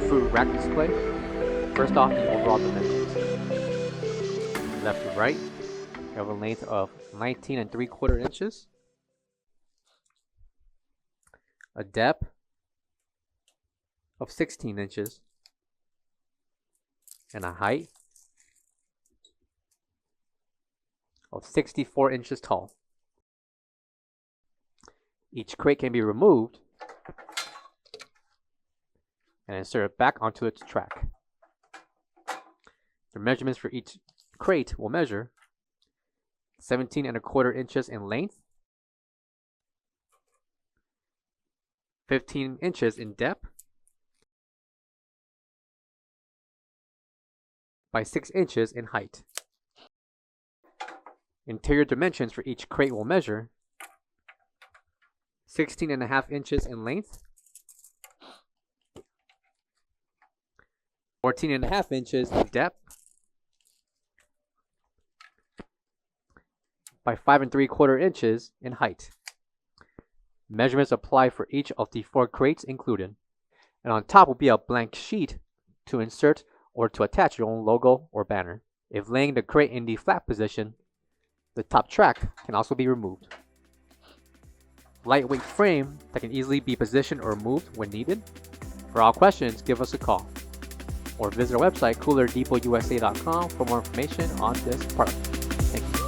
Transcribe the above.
fruit rack display. First off, the overall dimensions. Left to right, you have a length of 19 3/4 inches, a depth of 16 inches, and a height of 64 inches tall. Each crate can be removed and inserted back onto its track. The measurements for each crate will measure 17 1/4 inches in length, 15 inches in depth, by 6 inches in height. Interior dimensions for each crate will measure 16 1/2 inches in length, 14 1/2 inches in depth, by 5 3/4 inches in height. Measurements apply for each of the 4 crates included, and on top will be a blank sheet to insert or to attach your own logo or banner. If laying the crate in the flat position, the top track can also be removed. Lightweight frame that can easily be positioned or moved when needed. For all questions, give us a call or visit our website coolerdepotUSA.com for more information on this product. Thank you.